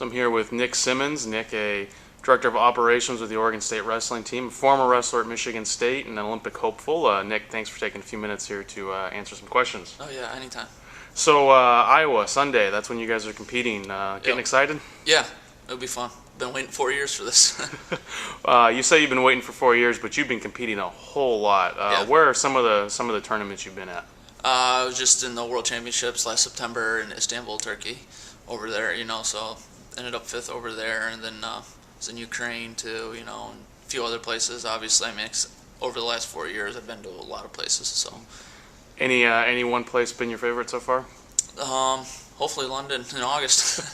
So I'm here with Nick Simmons. Nick, a Director of Operations with the Oregon State Wrestling Team, a former wrestler at Michigan State, and an Olympic hopeful. Nick, thanks for taking a few minutes here to answer some questions. Oh yeah, anytime. So Iowa, Sunday, that's when you guys are competing. Getting excited? Yeah, it'll be fun. Been waiting 4 years for this. You say you've been waiting for 4 years, but you've been competing a whole lot. Yeah. Where are some of the tournaments you've been at? I was just in the World Championships last September in Istanbul, Turkey, over there. So ended up fifth over there, and then was in Ukraine too. And a few other places. Obviously, over the last 4 years, I've been to a lot of places. So, Any one place been your favorite so far? hopefully London in August.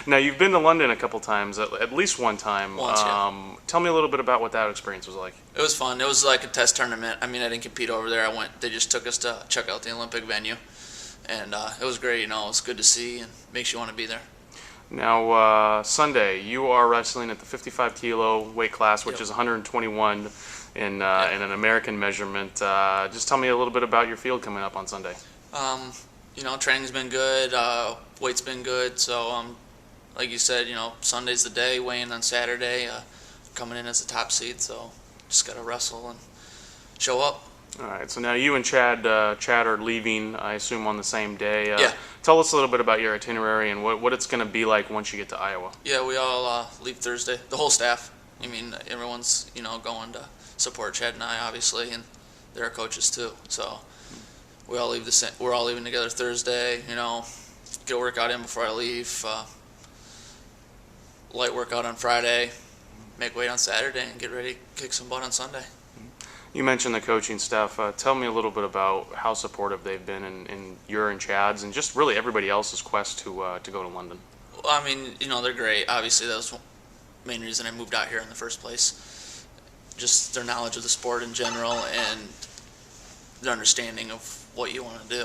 Now, you've been to London a couple times, at least one time. Once, yeah. Tell me a little bit about what that experience was like. It was fun. It was like a test tournament. I didn't compete over there. They just took us to check out the Olympic venue, and it was great. It was good to see, and makes you want to be there. Now, Sunday, you are wrestling at the 55 kilo weight class, which Yep. is 121 in an American measurement. Just tell me a little bit about your field coming up on Sunday. Training's been good. Weight's been good. So, like you said, Sunday's the day. Weighing on Saturday. Coming in as the top seed. So, just gotta wrestle and show up. All right, so now you and Chad are leaving, I assume, on the same day. Yeah. Tell us a little bit about your itinerary and what it's going to be like once you get to Iowa. Yeah, we all leave Thursday. The whole staff. Everyone's going to support Chad and I, obviously, and they're our coaches too. So we all leave we're all leaving together Thursday. Get a workout in before I leave. Light workout on Friday. Make weight on Saturday and get ready to kick some butt on Sunday. You mentioned the coaching staff. Tell me a little bit about how supportive they've been in your and Chad's and just really everybody else's quest to go to London. Well, they're great. Obviously, that was the main reason I moved out here in the first place. Just their knowledge of the sport in general and their understanding of what you want to do.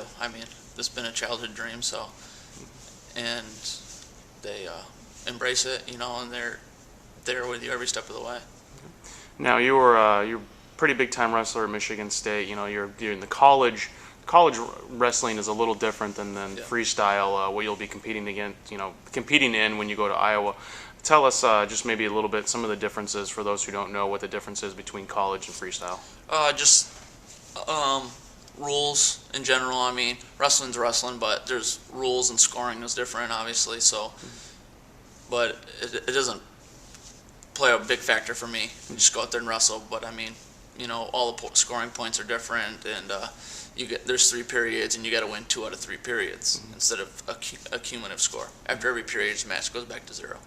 This has been a childhood dream, and they embrace it, and they're there with you every step of the way. Now, you're pretty big time wrestler at Michigan State. You're in the college wrestling is a little different than Yeah. freestyle, what you'll be competing in when you go to Iowa. Tell us just maybe a little bit some of the differences for those who don't know what the difference is between college and freestyle. Just rules in general. Wrestling's wrestling, but there's rules and scoring is different, obviously. So, but it doesn't play a big factor for me. You just go out there and wrestle. But all the scoring points are different, and there's 3 periods, and you got to win 2 out of 3 periods instead of a cumulative score. After every period, each match goes back to 0.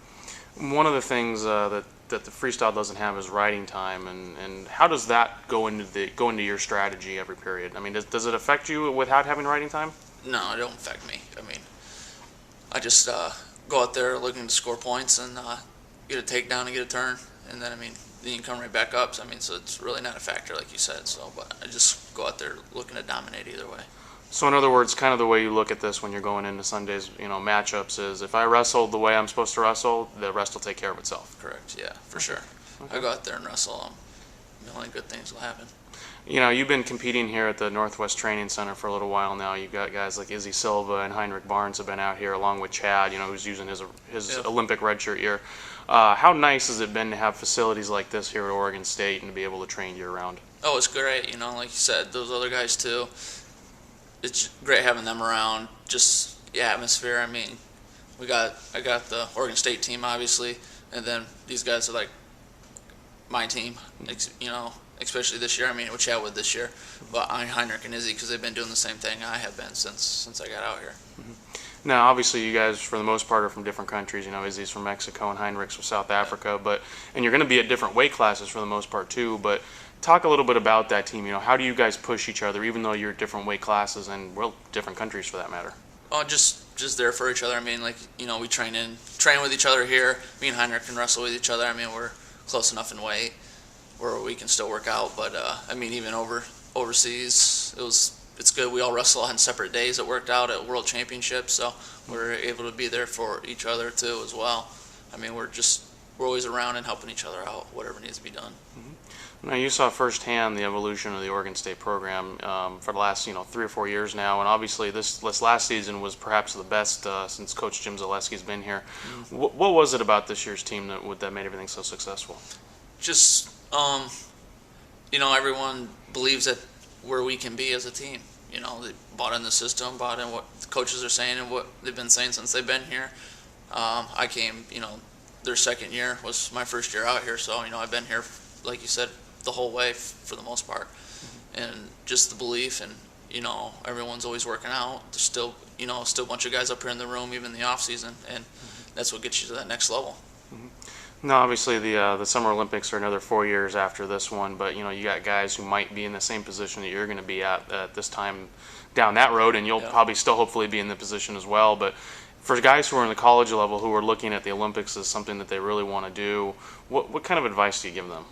One of the things that the freestyle doesn't have is riding time, and how does that go into your strategy every period? Does it affect you without having riding time? No, it don't affect me. I just go out there looking to score points and get a takedown and get a turn, and then then you can come right back up. So it's really not a factor, like you said. So, but I just go out there looking to dominate either way. So in other words, kind of the way you look at this when you're going into Sunday's matchups is if I wrestle the way I'm supposed to wrestle, the rest will take care of itself. Correct. Yeah, for sure. Okay. I go out there and wrestle. The only good things will happen. You've been competing here at the Northwest Training Center for a little while now. You've got guys like Izzy Silva and Heinrich Barnes have been out here along with Chad, who's using his Yep. Olympic redshirt year. How nice has it been to have facilities like this here at Oregon State and to be able to train year-round? Oh, it's great. Like you said, those other guys too. It's great having them around. Just the atmosphere. I got the Oregon State team, obviously, and then these guys are like my team. Especially this year. Which I would this year, but Heinrich and Izzy, because they've been doing the same thing I have been since I got out here. Mm-hmm. Now, obviously, you guys, for the most part, are from different countries. Izzy's from Mexico and Heinrich's from South Africa, and you're going to be at different weight classes for the most part too. But talk a little bit about that team. How do you guys push each other, even though you're different weight classes and different countries for that matter? Oh, just there for each other. We train with each other here. Me and Heinrich can wrestle with each other. We're close enough in weight where we can still work out. But even overseas, it's good. We all wrestle on separate days. It worked out at World Championships, so we're able to be there for each other too as well. We're always around and helping each other out, whatever needs to be done. Mm-hmm. Now, you saw firsthand the evolution of the Oregon State program for the last 3 or 4 years now, and obviously this last season was perhaps the best since Coach Jim Zaleski's been here. What was it about this year's team that made everything so successful? Just everyone believes that where we can be as a team. They bought in the system, bought in what the coaches are saying and what they've been saying since they've been here. I came, their second year was my first year out here, so I've been here, like you said, the whole way for the most part, and just the belief, and everyone's always working out. There's still still a bunch of guys up here in the room, even in the off season, and that's what gets you to that next level. Now, obviously, the Summer Olympics are another 4 years after this one, but you got guys who might be in the same position that you're going to be at this time down that road, and you'll probably still hopefully be in the position as well. But for guys who are in the college level who are looking at the Olympics as something that they really want to do, what kind of advice do you give them?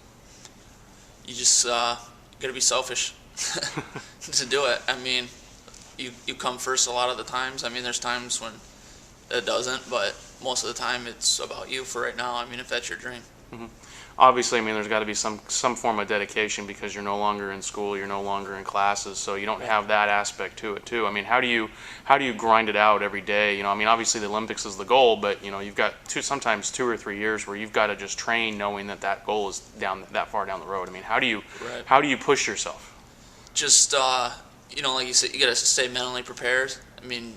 You just got to be selfish to do it. I mean, you come first a lot of the times. I mean, there's times when it doesn't, but most of the time it's about you for right now. I mean, if that's your dream. Obviously, I mean, there's got to be some form of dedication because you're no longer in school, you're no longer in classes, so you don't have that aspect to it too. I mean, how do you grind it out every day? I mean, obviously the Olympics is the goal, but you've got sometimes 2 or 3 years where you've got to just train knowing that goal is that far down the road. I mean, how do you push yourself? Just like you said, you got to stay mentally prepared. I mean,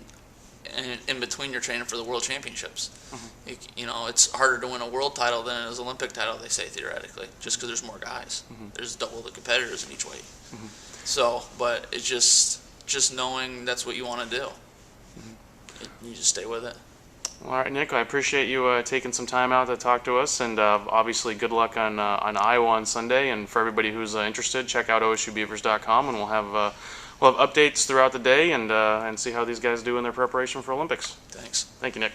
in between your training for the World Championships. It's harder to win a world title than it is an Olympic title, they say, theoretically, just because there's more guys. There's double the competitors in each weight. So, but it's just knowing that's what you want to do. You just stay with it. All right, Nick, I appreciate you taking some time out to talk to us, and obviously good luck on Iowa on Sunday. And for everybody who's interested, check out OSUBeavers.com, and we'll have updates throughout the day and see how these guys do in their preparation for Olympics. Thanks. Thank you, Nick.